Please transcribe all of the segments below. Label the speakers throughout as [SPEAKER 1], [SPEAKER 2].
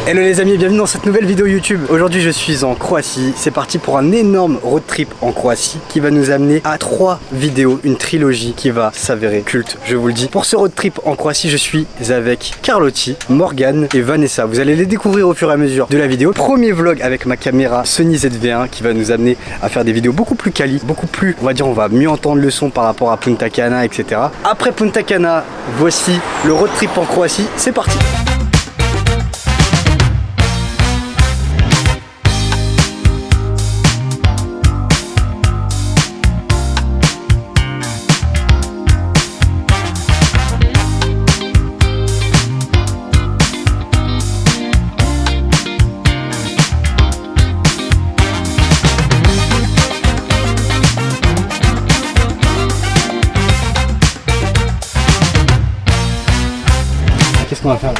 [SPEAKER 1] Hello les amis, bienvenue dans cette nouvelle vidéo YouTube. Aujourd'hui je suis en Croatie, c'est parti pour un énorme road trip en Croatie qui va nous amener à 3 vidéos, une trilogie qui va s'avérer culte, je vous le dis. Pour ce road trip en Croatie, je suis avec Carlotti, Morgan et Vanessa. Vous allez les découvrir au fur et à mesure de la vidéo. Premier vlog avec ma caméra Sony ZV-1 qui va nous amener à faire des vidéos beaucoup plus quali, beaucoup plus, on va dire, on va mieux entendre le son par rapport à Punta Cana, etc. Après Punta Cana, voici le road trip en Croatie, c'est parti. Qu'est-ce qu'on va faire?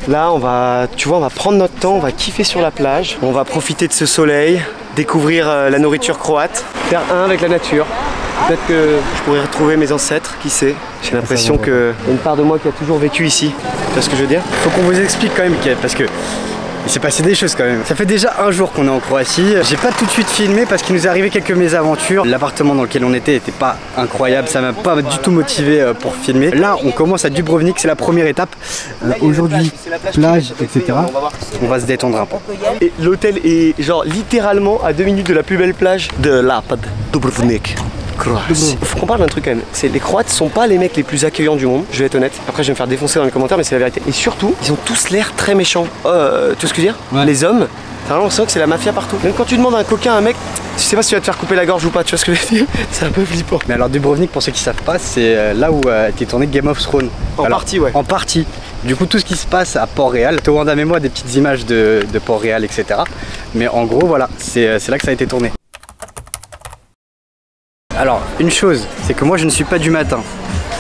[SPEAKER 2] Là, on va, tu vois, on va prendre notre temps, on va kiffer sur la plage, on va profiter de ce soleil, découvrir la nourriture croate, faire un avec la nature. Peut-être que je pourrais retrouver mes ancêtres, qui sait. J'ai l'impression qu'il y a une part de moi qui a toujours vécu ici. Tu vois ce que je veux dire?
[SPEAKER 1] Faut qu'on vous explique quand même, parce que il s'est passé des choses quand même. Ça fait déjà un jour qu'on est en Croatie. J'ai pas tout de suite filmé parce qu'il nous est arrivé quelques mésaventures. L'appartement dans lequel on était pas incroyable. Ça m'a pas du tout motivé pour filmer. Là, on commence à Dubrovnik, c'est la première étape. Aujourd'hui, plage, etc. On va se détendre un peu.
[SPEAKER 2] Et l'hôtel est genre littéralement à 2 minutes de la plus belle plage de Lapad, Dubrovnik. Faut qu'on parle d'un truc quand même. Les Croates sont pas les mecs les plus accueillants du monde, je vais être honnête. Après je vais me faire défoncer dans les commentaires, mais c'est la vérité. Et surtout, ils ont tous l'air très méchants. Tu vois ce que je veux dire? Ouais. Les hommes, t'as vraiment l'impression que c'est la mafia partout. Même quand tu demandes à un coquin, un mec, tu sais pas si tu vas te faire couper la gorge ou pas, tu vois ce que je veux dire? C'est un peu flippant.
[SPEAKER 1] Mais alors Dubrovnik, pour ceux qui savent pas, c'est là où t'es tourné Game of Thrones.
[SPEAKER 2] En partie, ouais.
[SPEAKER 1] En partie. Du coup, tout ce qui se passe à Port-Réal, Towanda et moi des petites images de Port-Réal, etc. Mais en gros, voilà, c'est là que ça a été tourné. Alors, une chose, c'est que moi je ne suis pas du matin.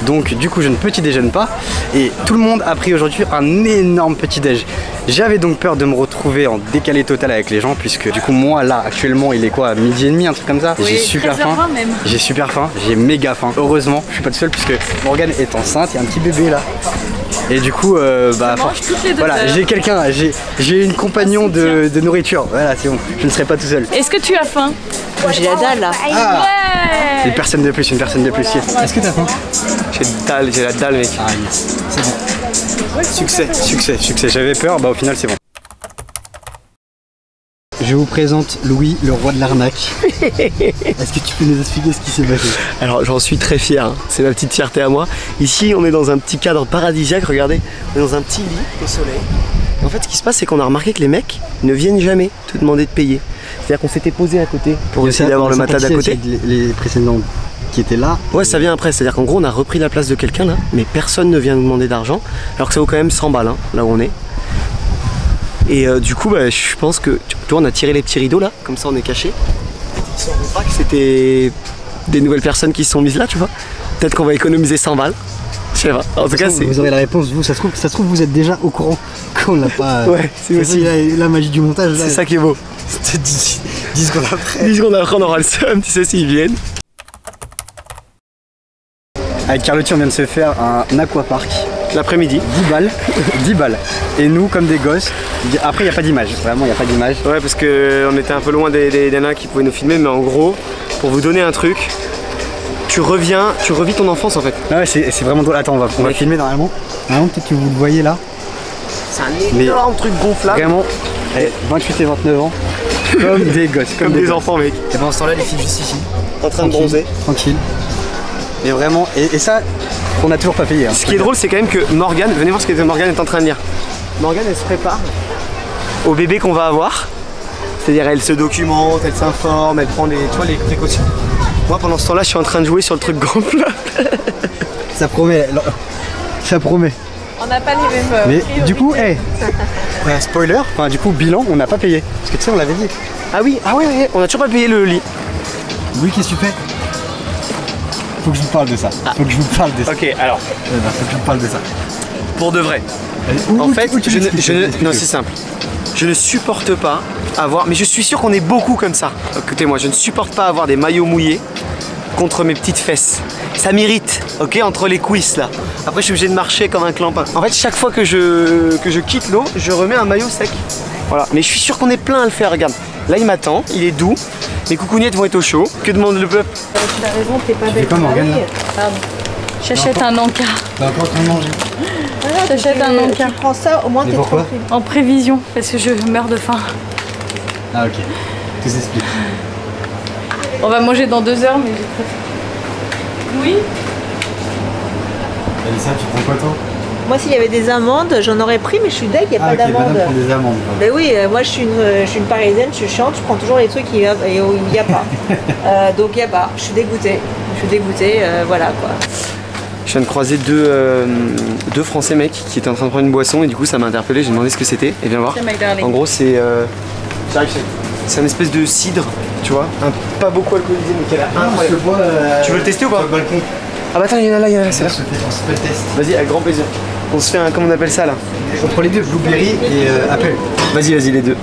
[SPEAKER 1] Donc du coup je ne petit déjeune pas. Et tout le monde a pris aujourd'hui un énorme petit déj. J'avais donc peur de me retrouver en décalé total avec les gens. Puisque du coup moi là actuellement il est quoi, 12h30, un truc comme ça.
[SPEAKER 3] Oui,
[SPEAKER 1] j'ai super faim. J'ai super faim, j'ai méga faim. Heureusement je suis pas tout seul puisque Morgane est enceinte, il y a un petit bébé là. Et du coup voilà, j'ai quelqu'un, j'ai une compagnon de nourriture. Voilà, c'est bon, je ne serai pas tout seul.
[SPEAKER 3] Est-ce que tu as faim? Moi j'ai la dalle là.
[SPEAKER 1] Ah.
[SPEAKER 3] Ouais.
[SPEAKER 1] Une personne de plus, une personne de plus. Est-ce que t'as faim?
[SPEAKER 2] J'ai la dalle mec.
[SPEAKER 1] Ah yes, c'est bon. Succès, succès, succès. J'avais peur, bah au final c'est bon. Je vous présente Louis, le roi de l'arnaque. Est-ce que tu peux nous expliquer ce qui s'est passé?
[SPEAKER 2] Alors j'en suis très fier, hein. C'est ma petite fierté à moi. Ici on est dans un petit cadre paradisiaque, regardez. On est dans un petit lit au soleil. En fait ce qui se passe c'est qu'on a remarqué que les mecs ne viennent jamais te demander de payer. C'est-à-dire qu'on s'était posé à côté pour essayer d'avoir le matelas d'à côté.
[SPEAKER 1] Les précédents qui étaient là.
[SPEAKER 2] Ouais, ça vient après, c'est-à-dire qu'en gros on a repris la place de quelqu'un là, mais personne ne vient nous demander d'argent, alors que ça vaut quand même 100 balles hein, là où on est. Et du coup bah, je pense que, tu vois, on a tiré les petits rideaux là, comme ça on est caché. Ils ne sauront pas que c'était des nouvelles personnes qui se sont mises là, tu vois. Peut-être qu'on va économiser 100 balles. Je sais pas. En tout cas,
[SPEAKER 1] vous aurez la réponse, vous, ça se trouve vous êtes déjà au courant qu'on n'a pas.
[SPEAKER 2] Ouais, c'est aussi
[SPEAKER 1] la magie du montage.
[SPEAKER 2] C'est ça qui est beau.
[SPEAKER 1] 10 secondes après.
[SPEAKER 2] 10 secondes après, on aura le seum, tu sais, s'ils viennent.
[SPEAKER 1] Avec Carlotti, on vient de se faire un aquapark.
[SPEAKER 2] L'après-midi.
[SPEAKER 1] 10 balles. 10 balles. Et nous, comme des gosses, après, il n'y a pas d'image. Vraiment, il n'y a pas d'image.
[SPEAKER 2] Ouais, parce qu'on était un peu loin des nanas qui pouvaient nous filmer, mais en gros, pour vous donner un truc, tu revis ton enfance en fait.
[SPEAKER 1] Ah ouais, c'est vraiment drôle. Attends, on va filmer normalement. Normalement, peut-être que vous le voyez là.
[SPEAKER 2] C'est un énorme truc gonflable.
[SPEAKER 1] Vraiment, 28 et 29 ans, comme des gosses.
[SPEAKER 2] Comme des enfants, mec.
[SPEAKER 1] Et pendant ce temps-là, les filles juste ici.
[SPEAKER 2] En train de bronzer.
[SPEAKER 1] Tranquille. Mais vraiment, et ça, on n'a toujours pas payé. Hein.
[SPEAKER 2] Ce qui est drôle, c'est quand même que Morgane, venez voir ce que Morgane est en train de lire. Morgane, elle se prépare au bébé qu'on va avoir. C'est-à-dire, elle se documente, elle s'informe, elle prend les précautions. Moi, pendant ce temps-là, je suis en train de jouer sur le truc gonflable.
[SPEAKER 1] Ça promet, ça promet.
[SPEAKER 3] On n'a pas les mêmes.
[SPEAKER 1] Mais du coup, spoiler, enfin du coup, bilan, on n'a pas payé. Parce que tu sais, on l'avait dit.
[SPEAKER 2] Ah oui, on a toujours pas payé le lit.
[SPEAKER 1] Oui, qu'est-ce que tu fais? Faut que je vous parle de ça. Faut que je vous parle de ça.
[SPEAKER 2] Ok, alors.
[SPEAKER 1] Faut que je vous parle de ça.
[SPEAKER 2] Pour de vrai. En fait, non, c'est simple. Je ne supporte pas avoir, mais je suis sûr qu'on est beaucoup comme ça. Écoutez-moi, je ne supporte pas avoir des maillots mouillés contre mes petites fesses. Ça mérite, ok, entre les cuisses là. Après je suis obligé de marcher comme un clampin. En fait chaque fois que je quitte l'eau, je remets un maillot sec. Voilà, mais je suis sûr qu'on est plein à le faire, regarde. Là il m'attend, il est doux, les coucougnettes vont être au chaud. Que demande le peuple?
[SPEAKER 3] Tu as raison, t'es pas belle.
[SPEAKER 1] pas Morgane là.
[SPEAKER 3] Pardon. J'achète un encas.
[SPEAKER 1] T'as encore en train de manger.
[SPEAKER 3] J'achète un encas.
[SPEAKER 4] Tu prends ça, au moins t'es
[SPEAKER 1] pourquoi
[SPEAKER 4] tranquille.
[SPEAKER 3] En prévision, parce que je meurs de faim.
[SPEAKER 1] Ah ok, tout s'explique.
[SPEAKER 3] On va manger dans 2 heures, mais j'ai très faim. Oui.
[SPEAKER 1] Alissa, tu prends quoi toi?
[SPEAKER 4] Moi s'il y avait des amandes, j'en aurais pris, mais je suis deg, il n'y a pas d'amandes.
[SPEAKER 1] Madame prend des amandes.
[SPEAKER 4] Ben oui, moi je suis une parisienne, je suis chiante, je prends toujours les trucs où il n'y a pas. Donc il n'y a pas, je suis dégoûtée. Voilà quoi.
[SPEAKER 2] Je viens de croiser deux Français mecs qui étaient en train de prendre une boisson et du coup ça m'a interpellé, j'ai demandé ce que c'était et viens voir. En gros c'est un espèce de cidre, tu vois, pas beaucoup alcoolisé mais qui a l'air incroyable. Tu veux le tester ou pas?
[SPEAKER 1] Balcon.
[SPEAKER 2] Ah bah attends, il y en a là, c'est là.
[SPEAKER 1] On se fait le test.
[SPEAKER 2] Vas-y, avec grand plaisir. On se fait un, comment on appelle ça là?
[SPEAKER 1] On prend les deux, Blueberry et Apple.
[SPEAKER 2] Vas-y, les deux.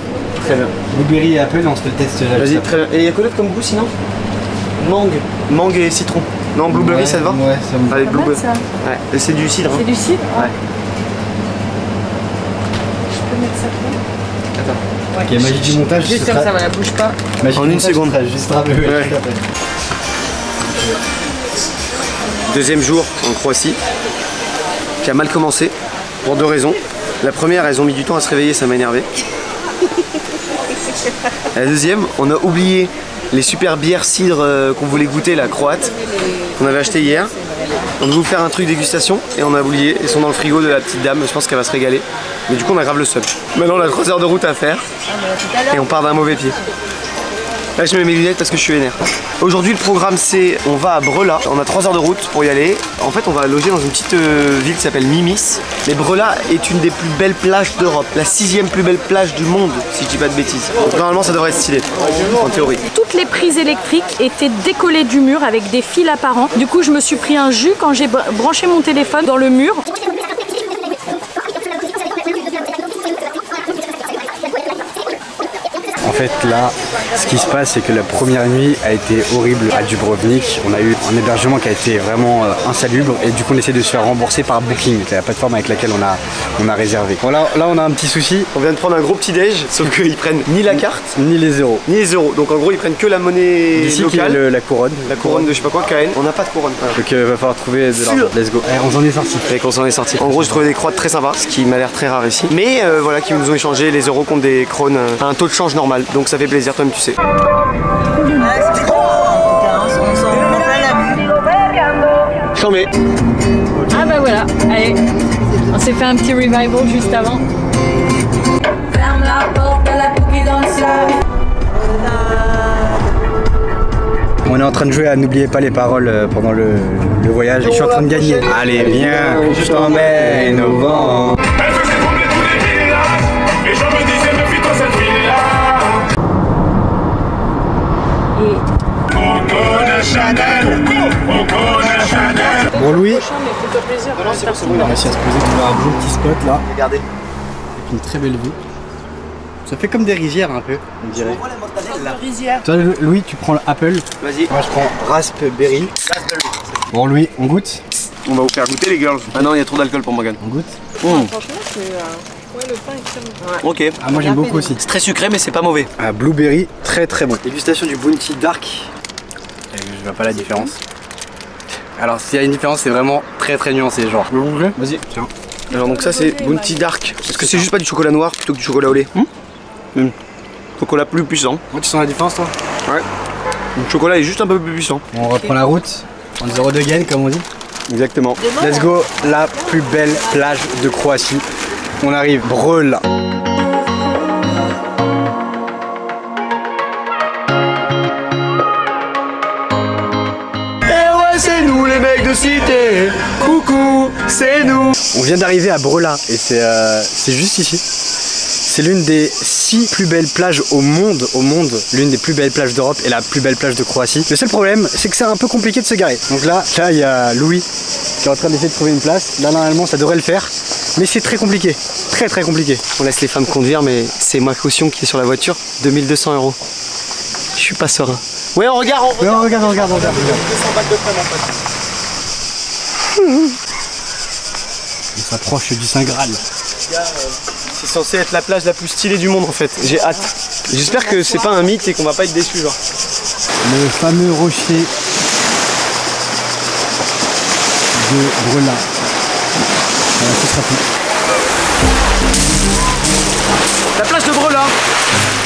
[SPEAKER 2] Très bien.
[SPEAKER 1] Blueberry et Apple, on se fait le test là.
[SPEAKER 2] Vas-y, très bien. Et il y a quoi d'autre comme goût sinon? Mangue et citron. Non, blueberry ça te va?
[SPEAKER 1] Ouais, ça me va.
[SPEAKER 2] Allez,
[SPEAKER 3] Pas mal,
[SPEAKER 2] blueberry.
[SPEAKER 3] ça.
[SPEAKER 2] Ouais, c'est du cidre.
[SPEAKER 3] C'est du cidre?
[SPEAKER 2] Ouais.
[SPEAKER 3] Je peux mettre ça
[SPEAKER 2] Attends.
[SPEAKER 3] après?
[SPEAKER 1] Ok, magie du montage.
[SPEAKER 3] Juste comme ça, voilà, bouge pas.
[SPEAKER 2] En une seconde.
[SPEAKER 1] Juste après.
[SPEAKER 2] Ouais. Deuxième jour en Croatie, qui a mal commencé, pour 2 raisons. La première, elles ont mis du temps à se réveiller, ça m'a énervé. La deuxième, on a oublié les super bières cidre qu'on voulait goûter, la croate, qu'on avait acheté hier. On devait vous faire un truc dégustation et on a oublié. Ils sont dans le frigo de la petite dame, je pense qu'elle va se régaler. Mais du coup, on a grave le seum. Maintenant, on a 3 heures de route à faire et on part d'un mauvais pied. Là je mets mes lunettes parce que je suis vénère. Aujourd'hui le programme c'est, on va à Brela, on a 3 heures de route pour y aller. En fait on va loger dans une petite ville qui s'appelle Mimis. Mais Brela est une des plus belles plages d'Europe, la 6e plus belle plage du monde si je dis pas de bêtises. Donc normalement ça devrait être stylé, en théorie.
[SPEAKER 3] Toutes les prises électriques étaient décollées du mur avec des fils apparents. Du coup je me suis pris un jus quand j'ai branché mon téléphone dans le mur.
[SPEAKER 1] En fait là, ce qui se passe c'est que la première nuit a été horrible à Dubrovnik. On a eu un hébergement qui a été vraiment insalubre et du coup on essaie de se faire rembourser par Booking, la plateforme avec laquelle on a réservé. Bon, là on a un petit souci.
[SPEAKER 2] On vient de prendre un gros petit déj, sauf qu'ils prennent ni la carte,
[SPEAKER 1] ni les euros.
[SPEAKER 2] ni les euros. Donc en gros ils prennent que la monnaie
[SPEAKER 1] Ici
[SPEAKER 2] locale.
[SPEAKER 1] qui est la couronne.
[SPEAKER 2] La couronne de je sais pas quoi, KN. On n'a pas de couronne. Voilà.
[SPEAKER 1] Donc va falloir trouver de l'argent. Let's go. On s'en est sorti.
[SPEAKER 2] Et qu'on s'en est sorti. En gros j'ai trouvé des croates très sympas, ce qui m'a l'air très rare ici. Mais voilà, qui nous ont échangé les euros contre des krones à un taux de change normal. Donc ça fait plaisir, toi-même tu sais.
[SPEAKER 4] C'était trop. On s'en prend plein la vue.
[SPEAKER 2] J'en mets.
[SPEAKER 3] Ah bah voilà, allez, on s'est fait un petit revival juste avant. Ferme la porte à la bougie dans le sol.
[SPEAKER 1] On est en train de jouer à N'oubliez pas les paroles pendant le voyage et je suis en train de gagner. Allez viens, je t'emmène au vent. Bon Louis, on a réussi à se poser, trouver un bon petit spot là.
[SPEAKER 2] Regardez.
[SPEAKER 1] Avec une très belle vue. Ça fait comme des rizières un peu, on dirait.
[SPEAKER 2] La rizière.
[SPEAKER 1] Toi Louis, tu prends l'Apple.
[SPEAKER 2] Vas-y.
[SPEAKER 1] Moi je prends Raspberry. Bon Louis, on goûte?
[SPEAKER 2] On va vous faire goûter les girls. Ah non, il y a trop d'alcool pour Morgane.
[SPEAKER 1] On goûte?
[SPEAKER 3] Franchement, c'est. Ouais, le pain est très bon.
[SPEAKER 2] Ok.
[SPEAKER 1] Ah moi j'aime beaucoup aussi.
[SPEAKER 2] C'est très sucré mais c'est pas mauvais.
[SPEAKER 1] Ah, Blueberry, très très bon. Dégustation du Bounty Dark. Je vois pas la différence. Alors s'il y a une différence, c'est vraiment très très nuancé genre. Vas-y, tiens.
[SPEAKER 2] Alors donc ça c'est Bounty Dark. Est-ce que c'est juste pas du chocolat noir plutôt que du chocolat au lait? Chocolat plus puissant.
[SPEAKER 1] Moi tu sens la différence toi?
[SPEAKER 2] Ouais. Le chocolat est juste un peu plus puissant.
[SPEAKER 1] Bon, on reprend la route. On zéro de gain comme on dit.
[SPEAKER 2] Exactement.
[SPEAKER 1] Let's go, la plus belle plage de Croatie. On arrive, Brela.
[SPEAKER 2] C'est nous les mecs de cité. Coucou, c'est nous.
[SPEAKER 1] On vient d'arriver à Brela et c'est juste ici. C'est l'une des 6 plus belles plages au monde, l'une des plus belles plages d'Europe et la plus belle plage de Croatie. Le seul problème, c'est que c'est un peu compliqué de se garer. Donc là, il y a Louis qui est en train d'essayer de trouver une place. Là, normalement, ça devrait le faire, mais c'est très compliqué, très très compliqué.
[SPEAKER 2] On laisse les femmes conduire, mais c'est ma caution qui est sur la voiture, 2200 €. Je suis pas serein. Ouais, on regarde,
[SPEAKER 1] regarde.
[SPEAKER 2] 200 balles de frais, mon pote.
[SPEAKER 1] On s'approche du Saint Graal.
[SPEAKER 2] C'est censé être la plage la plus stylée du monde en fait. J'ai hâte. J'espère que c'est pas un mythe et qu'on va pas être déçus genre.
[SPEAKER 1] Le fameux rocher de Brela. Voilà, ce sera tout.
[SPEAKER 2] La plage de Brela,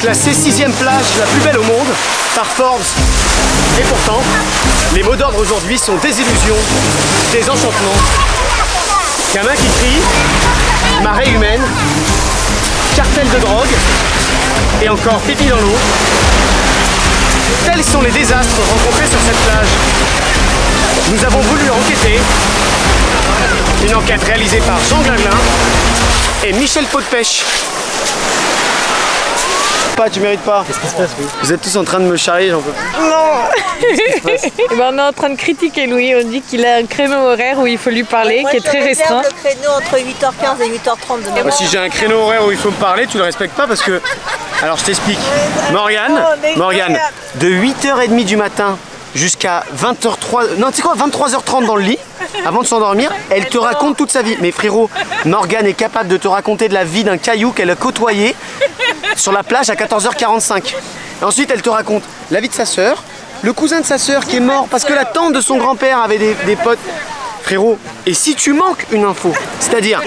[SPEAKER 2] classée 6ème plage la plus belle au monde par Forbes. Et pourtant, les mots d'ordre aujourd'hui sont désillusion, désenchantement, gamin qui crie, marée humaine, cartel de drogue et encore pipi dans l'eau. Tels sont les désastres rencontrés sur cette plage. Nous avons voulu enquêter. Une enquête réalisée par Jean Glinglin et Michel Pot-de-Pêche. Pas, tu mérites pas. Qu'est-ce qui se passe, Louis? Vous êtes tous en train de me charrier, j'en peux plus.
[SPEAKER 3] Non. On est en train de critiquer Louis, on dit qu'il a un créneau horaire où il faut lui parler, qui est très restreint.
[SPEAKER 4] Le créneau entre 8h15 et 8h30 de
[SPEAKER 2] Moi, si j'ai un créneau horaire où il faut me parler, tu le respectes pas parce que... Alors je t'explique. Morgane, de 8h30 du matin jusqu'à 20h03, non tu sais quoi, 23h30 dans le lit, avant de s'endormir, elle te raconte toute sa vie. Mais frérot, Morgane est capable de te raconter de la vie d'un caillou qu'elle a côtoyé sur la plage à 14h45. Et ensuite elle te raconte la vie de sa sœur, le cousin de sa sœur qui est mort parce que la tante de son grand-père avait des potes. Frérot, et si tu manques une info, c'est-à-dire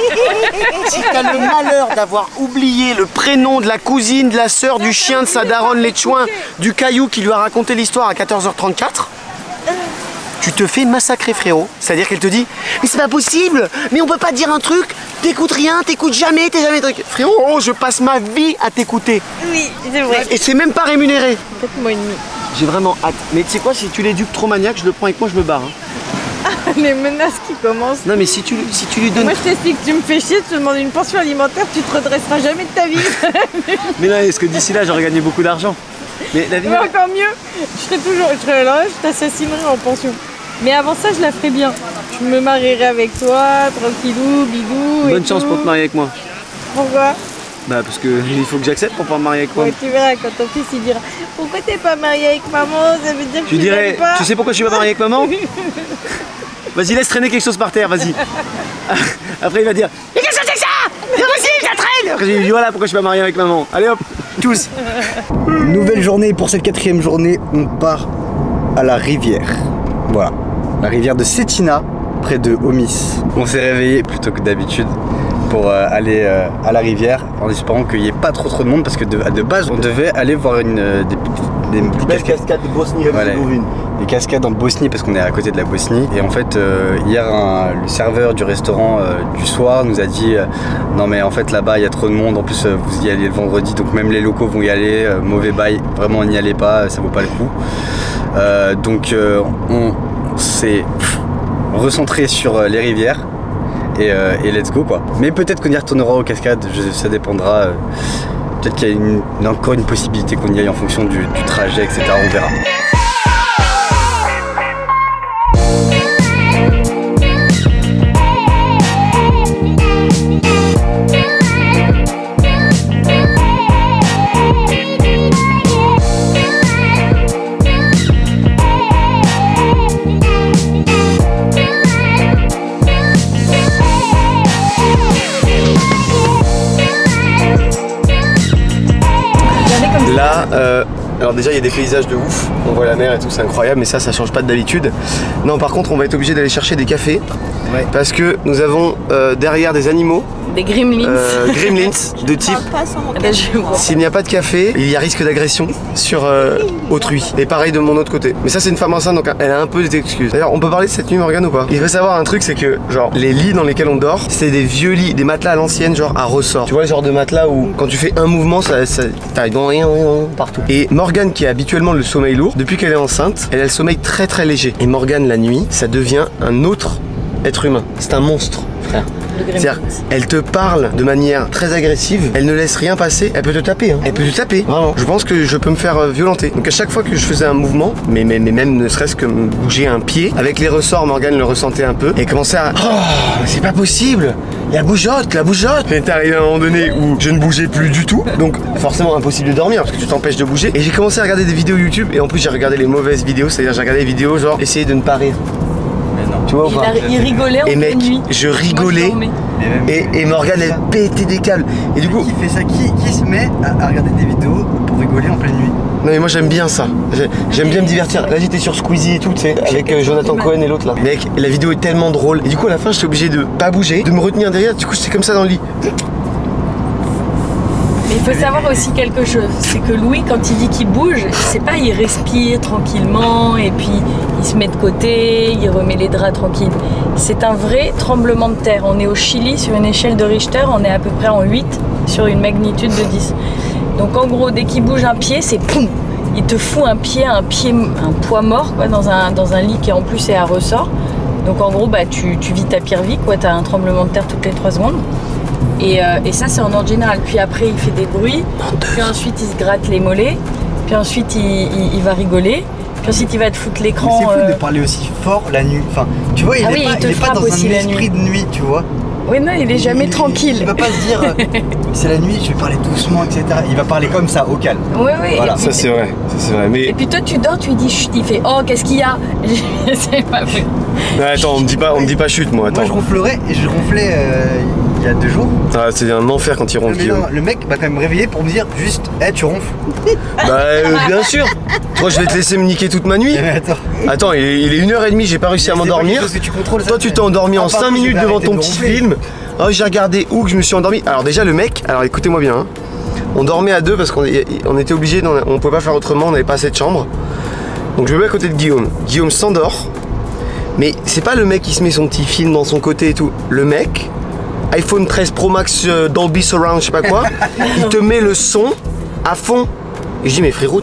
[SPEAKER 2] si tu as le malheur d'avoir oublié le prénom de la cousine, de la sœur, du chien, de sa daronne, les chouins, du caillou qui lui a raconté l'histoire à 14h34, tu te fais massacrer, frérot. C'est-à-dire qu'elle te dit « Mais c'est pas possible, mais on peut pas dire un truc, t'écoutes rien, t'écoutes jamais, t'es jamais truc. » Frérot, je passe ma vie à t'écouter.
[SPEAKER 3] Oui, c'est vrai.
[SPEAKER 2] Et c'est même pas rémunéré.
[SPEAKER 3] 4 mois et demi.
[SPEAKER 2] J'ai vraiment hâte. Mais tu sais quoi, si tu l'éduques trop maniaque, je le prends avec moi, je me barre. Hein.
[SPEAKER 3] Les menaces qui commencent.
[SPEAKER 2] Non mais si tu lui donnes...
[SPEAKER 3] Moi je t'explique, tu me fais chier, tu te demandes une pension alimentaire, tu te redresseras jamais de ta vie.
[SPEAKER 2] Mais non, est-ce que d'ici là j'aurais gagné beaucoup d'argent? Mais la vie...
[SPEAKER 3] Mais encore mieux, je serais là, je t'assassinerai en pension. Mais avant ça je la ferais bien. Je me marierai avec toi, tranquillou, bidou.
[SPEAKER 2] Bonne chance pour te marier avec moi.
[SPEAKER 3] Pourquoi?
[SPEAKER 2] Bah parce que il faut que j'accepte pour pas me marier avec toi.
[SPEAKER 3] Ouais, tu verras quand ton fils il dira pourquoi t'es pas marié avec maman, ça veut dire que
[SPEAKER 2] tu dirais,
[SPEAKER 3] pas.
[SPEAKER 2] Tu sais pourquoi je suis pas marié avec maman? Vas-y, laisse traîner quelque chose par terre, vas-y. Après il va dire mais qu'est-ce que c'est que ça? C'est possible, ça traîne. Après j'ai dit voilà pourquoi je suis pas marié avec maman. Allez hop, tous.
[SPEAKER 1] Nouvelle journée, pour cette 4e journée, on part à la rivière. Voilà, la rivière de Cetina, près de Omis. On s'est réveillé plus tôt que d'habitude pour aller à la rivière en espérant qu'il n'y ait pas trop de monde parce que de base on devait aller voir des
[SPEAKER 2] cascades de Bosnie-Herzégovine.
[SPEAKER 1] Des cascades en Bosnie parce qu'on est à côté de la Bosnie et en fait hier le serveur du restaurant du soir nous a dit non mais en fait là-bas il y a trop de monde, en plus vous y allez le vendredi donc même les locaux vont y aller, mauvais bail, vraiment n'y allez pas, ça vaut pas le coup. Donc on s'est recentré sur les rivières et let's go quoi. Mais peut-être qu'on y retournera aux cascades, ça dépendra. Peut-être qu'il y a encore une possibilité qu'on y aille en fonction du trajet, etc. On verra.
[SPEAKER 2] Là, alors déjà il y a des paysages de ouf, on voit la mer et tout, c'est incroyable, mais ça change pas d'habitude. Non, par contre on va être obligé d'aller chercher des cafés, parce que nous avons derrière des animaux.
[SPEAKER 3] Des gremlins.
[SPEAKER 2] Gremlins de type. S'il n'y a pas de café, il y a risque d'agression sur autrui. Et pareil de mon autre côté. Mais ça c'est une femme enceinte donc elle a un peu des excuses. D'ailleurs on peut parler de cette nuit Morgane ou pas? Il faut savoir un truc, c'est que genre les lits dans lesquels on dort, c'est des vieux lits, des matelas à l'ancienne genre à ressort. Tu vois le genre de matelas où quand tu fais un mouvement ça t'arrives partout. Et Morgane qui a habituellement le sommeil lourd, depuis qu'elle est enceinte, elle a le sommeil très très léger. Et Morgane la nuit, ça devient un autre être humain. C'est un monstre, frère. C'est-à-dire, elle te parle de manière très agressive, elle ne laisse rien passer, elle peut te taper, hein. Elle peut te taper, vraiment. Je pense que je peux me faire violenter. Donc à chaque fois que je faisais un mouvement, mais même ne serait-ce que bouger un pied, avec les ressorts, Morgane le ressentait un peu, et commençait à... Oh, c'est pas possible, la bougeotte, la bougeotte. Et t'es arrivé à un moment donné où je ne bougeais plus du tout, donc forcément impossible de dormir parce que tu t'empêches de bouger. Et j'ai commencé à regarder des vidéos YouTube, et en plus j'ai regardé les mauvaises vidéos, c'est-à-dire j'ai regardé des vidéos genre essayer de ne pas rire. Tu vois ou pas?
[SPEAKER 3] Il rigolait en
[SPEAKER 2] Et mec,
[SPEAKER 3] pleine nuit.
[SPEAKER 2] je
[SPEAKER 3] Moi,
[SPEAKER 2] rigolais.
[SPEAKER 3] dormais.
[SPEAKER 2] Et Morgane elle pétait des câbles. Et du coup.
[SPEAKER 1] Qui fait ça? Qui se met à regarder des vidéos pour rigoler en pleine nuit?
[SPEAKER 2] Non mais moi j'aime bien ça. J'aime bien me divertir. Là j'étais sur Squeezie et tout, tu sais, avec Jonathan Cohen et l'autre là. Mec, la vidéo est tellement drôle. Et du coup à la fin j'étais obligé de pas bouger, de me retenir derrière. Du coup j'étais comme ça dans le lit.
[SPEAKER 3] Mais il faut savoir aussi quelque chose, c'est que Louis, quand il dit qu'il bouge, c'est pas il respire tranquillement et puis il se met de côté, il remet les draps tranquilles. C'est un vrai tremblement de terre. On est au Chili sur une échelle de Richter, on est à peu près en 8 sur une magnitude de 10. Donc en gros, dès qu'il bouge un pied, c'est poum. Il te fout un poids mort quoi, dans un lit qui en plus est à ressort. Donc en gros, bah, tu vis ta pire vie, tu as un tremblement de terre toutes les 3 secondes. Et ça c'est en ordre général. Puis après il fait des bruits, puis ensuite il se gratte les mollets, puis ensuite il va rigoler, puis ensuite il va te foutre l'écran.
[SPEAKER 1] C'est fou de parler aussi fort la nuit. Enfin, tu vois, il est pas dans un esprit de nuit, tu vois.
[SPEAKER 3] Oui, non, il est jamais tranquille.
[SPEAKER 1] Il va pas se dire c'est la nuit, je vais parler doucement, etc. Il va parler comme ça, au calme.
[SPEAKER 3] Oui, oui.
[SPEAKER 1] Voilà.
[SPEAKER 2] Ça c'est vrai, mais...
[SPEAKER 3] Et puis toi tu dors, tu lui dis chut, il fait oh qu'est-ce qu'il y a. C'est pas vrai.
[SPEAKER 2] Non, attends, on me dit pas chute moi, attends.
[SPEAKER 1] Moi je ronflerais et je ronflais il y a 2 jours.
[SPEAKER 2] Ah, c'est un enfer quand il ronfle.
[SPEAKER 1] Mais non, le mec va quand même me réveiller pour me dire juste tu ronfles.
[SPEAKER 2] Bah bien sûr. Toi je vais te laisser me niquer toute ma nuit. Attends, il est 1h30, j'ai pas réussi à m'endormir. Toi tu t'es endormi en 5 minutes devant ton petit film. Oh, j'ai regardé où que je me suis endormi. Alors déjà le mec, alors écoutez-moi bien, hein. On dormait à 2 parce qu'on était obligé, on pouvait pas faire autrement, on n'avait pas assez de chambre. Donc je me mets à côté de Guillaume. Guillaume s'endort. Mais c'est pas le mec qui se met son petit film dans son côté et tout. Le mec, iPhone 13 Pro Max Dolby Surround, je sais pas quoi, il te met le son à fond. Et je dis mais frérot,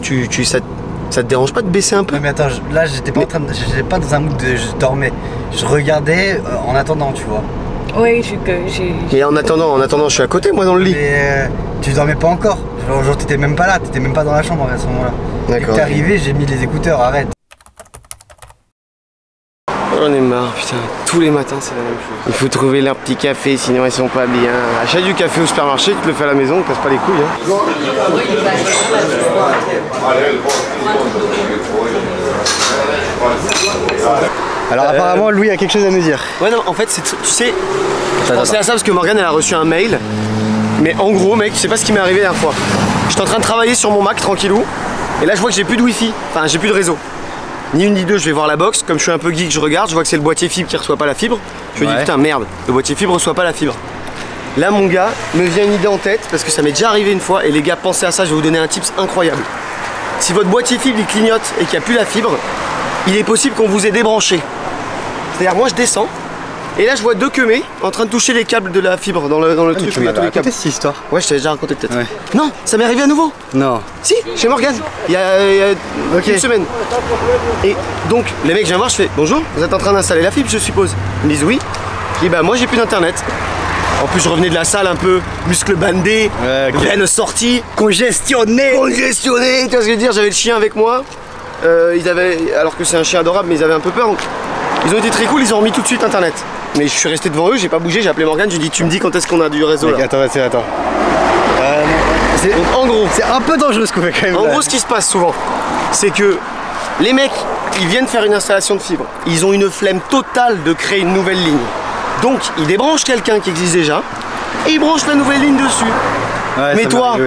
[SPEAKER 2] ça te dérange pas de baisser un peu?
[SPEAKER 1] Non mais attends, là j'étais pas j'étais pas dans un mood de je dormais. Je regardais en attendant, tu vois.
[SPEAKER 3] Oui,
[SPEAKER 2] Et en attendant, je suis à côté moi dans le lit.
[SPEAKER 1] Mais tu dormais pas encore. Genre t'étais même pas là, t'étais même pas dans la chambre à ce moment-là.
[SPEAKER 2] D'accord.
[SPEAKER 1] T'es arrivé, j'ai mis les écouteurs, arrête.
[SPEAKER 2] J'en ai marre, putain. Tous les matins, c'est la même chose. Il faut trouver leur petit café, sinon ils sont pas bien. Achète du café au supermarché, tu te le fais à la maison, on casse pas les couilles. Hein.
[SPEAKER 1] Alors apparemment, Louis a quelque chose à nous dire.
[SPEAKER 2] Ouais, non, en fait, tu sais, je pensais à ça parce que Morgane, elle a reçu un mail. Mais en gros, mec, tu sais pas ce qui m'est arrivé la dernière fois. J'étais en train de travailler sur mon Mac, tranquillou. Et là, je vois que j'ai plus de Wi-Fi. Enfin, j'ai plus de réseau. Ni une ni deux, je vais voir la box. Comme je suis un peu geek, je regarde, je vois que c'est le boîtier fibre qui reçoit pas la fibre. Je me dis putain merde, le boîtier fibre reçoit pas la fibre. Là mon gars, me vient une idée en tête parce que ça m'est déjà arrivé une fois et les gars pensez à ça, je vais vous donner un tips incroyable. Si votre boîtier fibre il clignote et qu'il n'y a plus la fibre, il est possible qu'on vous ait débranché. C'est-à-dire moi je descends et là je vois 2 queumés en train de toucher les câbles de la fibre dans le truc.
[SPEAKER 1] Tu m'as raconté cette histoire?
[SPEAKER 2] Ouais, je t'avais déjà raconté peut-être.
[SPEAKER 1] Ouais.
[SPEAKER 2] Non, ça m'est arrivé à nouveau.
[SPEAKER 1] Non.
[SPEAKER 2] Si, chez Morgane, il y a une semaine. Et donc, les mecs viennent voir, je fais bonjour, vous êtes en train d'installer la fibre, je suppose. Ils me disent oui. Je dis bah moi j'ai plus d'internet. En plus, je revenais de la salle un peu muscle bandé, veine sortie, congestionné, tu vois ce que je veux dire. J'avais le chien avec moi. Alors que c'est un chien adorable, mais ils avaient un peu peur. Donc, ils ont été très cool, ils ont remis tout de suite internet. Mais je suis resté devant eux, j'ai pas bougé, j'ai appelé Morgane, j'ai dit tu me dis quand est-ce qu'on a du réseau là.
[SPEAKER 1] Attends.
[SPEAKER 2] Donc, en gros,
[SPEAKER 1] c'est un peu dangereux ce qu'on fait quand même.
[SPEAKER 2] En gros, ce qui se passe souvent, c'est que les mecs, ils viennent faire une installation de fibre. Ils ont une flemme totale de créer une nouvelle ligne. Donc, ils débranchent quelqu'un qui existe déjà et ils branchent la nouvelle ligne dessus.
[SPEAKER 1] Ouais,
[SPEAKER 2] mais toi,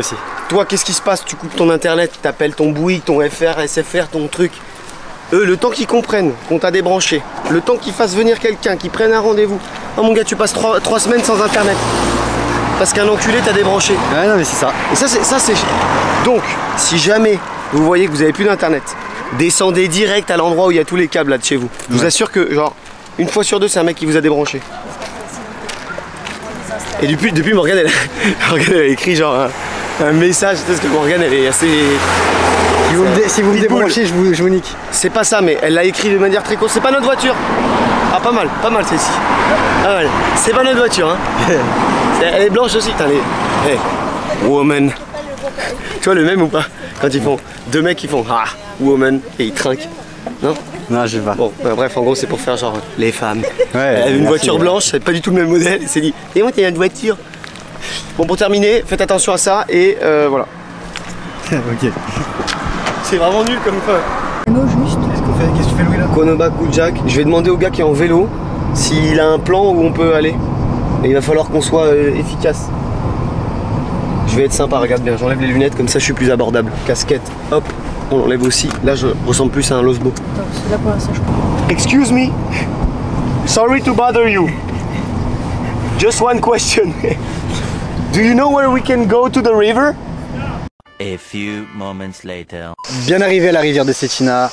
[SPEAKER 2] qu'est-ce qui se passe? Tu coupes ton internet, t'appelles ton Bouygues, ton FR, SFR, ton truc. Eux, le temps qu'ils comprennent qu'on t'a débranché, le temps qu'ils fassent venir quelqu'un, qu'ils prennent un rendez-vous. Oh mon gars, tu passes 3 semaines sans internet. Parce qu'un enculé t'a débranché.
[SPEAKER 1] Ouais, non mais c'est ça.
[SPEAKER 2] Et ça c'est... Donc, si jamais vous voyez que vous avez plus d'internet, descendez direct à l'endroit où il y a tous les câbles là de chez vous. Je vous assure que, genre, une fois sur 2, c'est un mec qui vous a débranché. Et depuis Morgane, elle a écrit genre un message, parce que Morgane, elle est assez...
[SPEAKER 1] Si vous me débranchez, je vous nique.
[SPEAKER 2] C'est pas ça, mais elle l'a écrit de manière très courte. C'est pas notre voiture. Ah, pas mal celle-ci. Pas mal. C'est pas notre voiture, hein. Elle est blanche aussi, putain. Hey, woman. Tu vois le même ou pas? Quand ils font 2 mecs qui font ah, woman, et ils trinquent. Non?
[SPEAKER 1] Non, je vais pas.
[SPEAKER 2] Bon, bref, en gros, c'est pour faire genre les femmes.
[SPEAKER 1] Ouais,
[SPEAKER 2] elle avait une voiture blanche, c'est pas du tout le même modèle. Elle s'est dit, et moi, t'as une voiture. Bon, pour terminer, faites attention à ça et voilà.
[SPEAKER 1] Ok.
[SPEAKER 2] C'est vraiment nul comme quoi.
[SPEAKER 3] juste.
[SPEAKER 1] Qu'est-ce que tu fais Louis là?
[SPEAKER 2] Konoba Kujak. Je vais demander au gars qui est en vélo s'il a un plan où on peut aller. Et il va falloir qu'on soit efficace. Je vais être sympa, regarde bien, j'enlève les lunettes comme ça je suis plus abordable. Casquette, hop, on l'enlève aussi. Là je ressemble plus à un losbo.
[SPEAKER 3] Attends, c'est là pour l'instant, je crois.
[SPEAKER 2] Excuse me. Sorry to bother you. Just one question. Do you know where we can go to the river?
[SPEAKER 5] A few moments later.
[SPEAKER 1] Bien arrivé à la rivière de Cetina,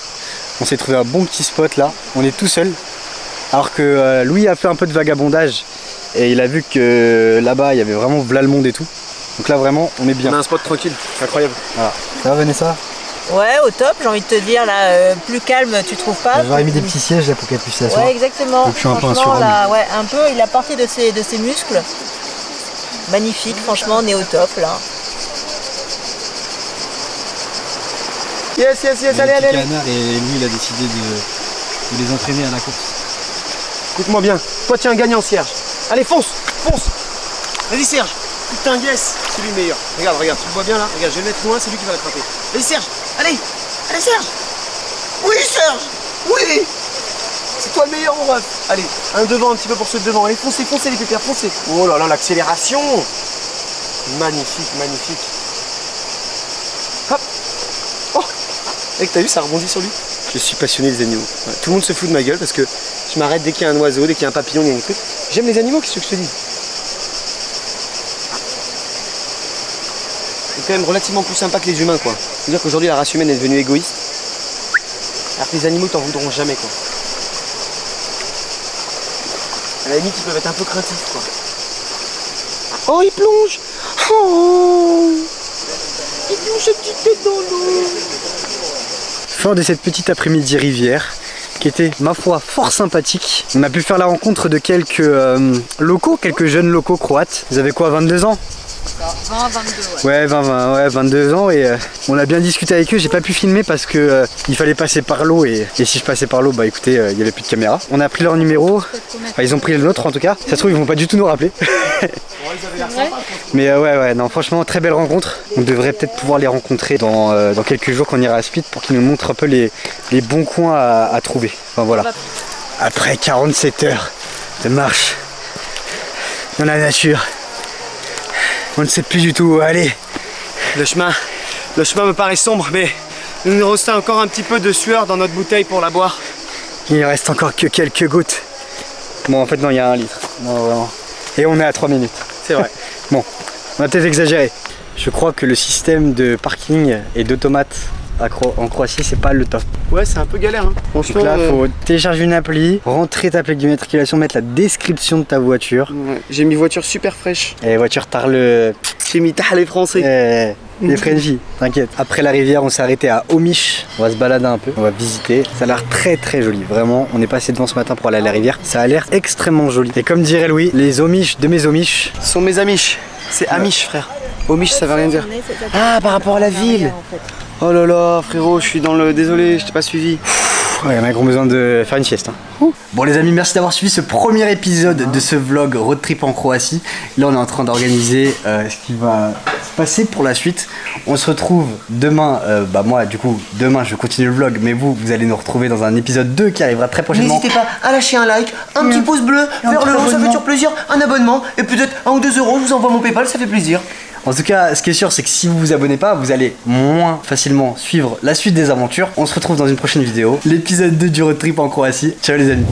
[SPEAKER 1] on s'est trouvé un bon petit spot là, on est tout seul. Alors que Louis a fait un peu de vagabondage et il a vu que là-bas il y avait vraiment v'là le monde et tout. Donc là vraiment on est bien.
[SPEAKER 2] On a un spot tranquille, incroyable.
[SPEAKER 1] Voilà. Ça va Vanessa?
[SPEAKER 4] Ouais, au top, j'ai envie de te dire, là, plus calme, tu trouves pas?
[SPEAKER 1] J'aurais mis des petits sièges là pour qu'elle puisse s'asseoir.
[SPEAKER 4] Ouais, exactement.
[SPEAKER 1] Donc je suis un peu un
[SPEAKER 4] Franchement,
[SPEAKER 1] surhomme.
[SPEAKER 4] là, ouais, un peu, il a porté de ses muscles. Magnifique, franchement, on est au top, là.
[SPEAKER 2] Yes, yes, yes, allez, allez, allez.
[SPEAKER 1] Canard et lui il a décidé de les entraîner à la course.
[SPEAKER 2] Écoute-moi bien, toi tu es un gagnant Serge. Allez, fonce, fonce. Vas-y Serge. Putain, yes, c'est lui le meilleur. Regarde, regarde, tu le vois bien là? Regarde, je vais le mettre loin, c'est lui qui va l'attraper. Vas-y Serge, allez, allez Serge. Oui Serge, oui. C'est toi le meilleur mon ref. Allez, un devant, un petit peu pour ceux de devant. Allez, foncez, foncez les pépères, foncez. Oh là là, l'accélération. Magnifique, magnifique. Hop. Oh. Et t'as vu, ça rebondit sur lui. Je suis passionné des animaux. Ouais, tout le monde se fout de ma gueule parce que je m'arrête dès qu'il y a un oiseau, dès qu'il y a un papillon, il y a un truc. J'aime les animaux, qu'est-ce que je te dis? C'est quand même relativement plus sympa que les humains, quoi. C'est-à-dire qu'aujourd'hui la race humaine est devenue égoïste. Alors que les animaux t'en voudront jamais, quoi. À la limite, ils peuvent être un peu craintifs, quoi. Oh, il plonge. Oh, il plonge sa petite tête dans l'eau.
[SPEAKER 1] Fin de cette petite après-midi rivière qui était, ma foi, fort sympathique. On a pu faire la rencontre de quelques locaux, quelques jeunes locaux croates. Vous avez quoi, 22 ans?
[SPEAKER 3] 20, 22, ouais.
[SPEAKER 1] Ouais, 22 ans et on a bien discuté avec eux. J'ai pas pu filmer parce que il fallait passer par l'eau et si je passais par l'eau, bah écoutez, il y avait plus de caméra. On a pris leur numéro, enfin, ils ont pris le nôtre en tout cas. Ça se trouve, ils vont pas du tout nous rappeler. Mais ouais, non, franchement, très belle rencontre. On devrait peut-être pouvoir les rencontrer dans quelques jours quand on ira à Split pour qu'ils nous montrent un peu les bons coins à trouver. Enfin voilà. Après 47 heures de marche dans la nature, on ne sait plus du tout où aller.
[SPEAKER 2] Le chemin me paraît sombre, mais il nous reste encore un petit peu de sueur dans notre bouteille pour la boire.
[SPEAKER 1] Il ne reste encore que quelques gouttes. Bon, en fait, non, il y a 1 litre. Non, vraiment. Et on est à 3 minutes.
[SPEAKER 2] C'est vrai.
[SPEAKER 1] Bon, on a peut-être exagéré. Je crois que le système de parking et d'automates en Croatie, c'est pas le top.
[SPEAKER 2] Ouais, c'est un peu galère. Hein. Franchement,
[SPEAKER 1] donc là, faut télécharger une appli, rentrer ta plaque d'immatriculation, mettre la description de ta voiture.
[SPEAKER 2] Ouais, j'ai mis voiture super fraîche.
[SPEAKER 1] Et voiture tarle.
[SPEAKER 2] J'ai mis les français.
[SPEAKER 1] Les Frenchies, t'inquiète. Après la rivière, on s'est arrêté à Omiš. On va se balader un peu, on va visiter. Ça a l'air très très joli, vraiment. On est passé devant ce matin pour aller à la rivière. Ça a l'air extrêmement joli. Et comme dirait Louis, les Omish de mes Omish
[SPEAKER 2] sont mes Amish. C'est Amish, frère. Omish, ça veut rien dire. Ah, par rapport à la ville. Oh là là, frérot, je suis dans le... Désolé, je t'ai pas suivi.
[SPEAKER 1] Ouais, on a gros besoin de faire une sieste. Hein. Bon les amis, merci d'avoir suivi ce premier épisode de ce vlog road trip en Croatie. Là on est en train d'organiser ce qui va se passer pour la suite. On se retrouve demain, moi du coup demain je continue le vlog, mais vous allez nous retrouver dans un épisode 2 qui arrivera très prochainement.
[SPEAKER 2] N'hésitez pas à lâcher un like, un petit pouce bleu vers le haut, ça fait toujours plaisir, un abonnement et peut-être 1 ou 2 €, je vous envoie mon PayPal, ça fait plaisir.
[SPEAKER 1] En tout cas, ce qui est sûr, c'est que si vous vous abonnez pas, vous allez moins facilement suivre la suite des aventures. On se retrouve dans une prochaine vidéo, l'épisode 2 du road trip en Croatie. Ciao les amis.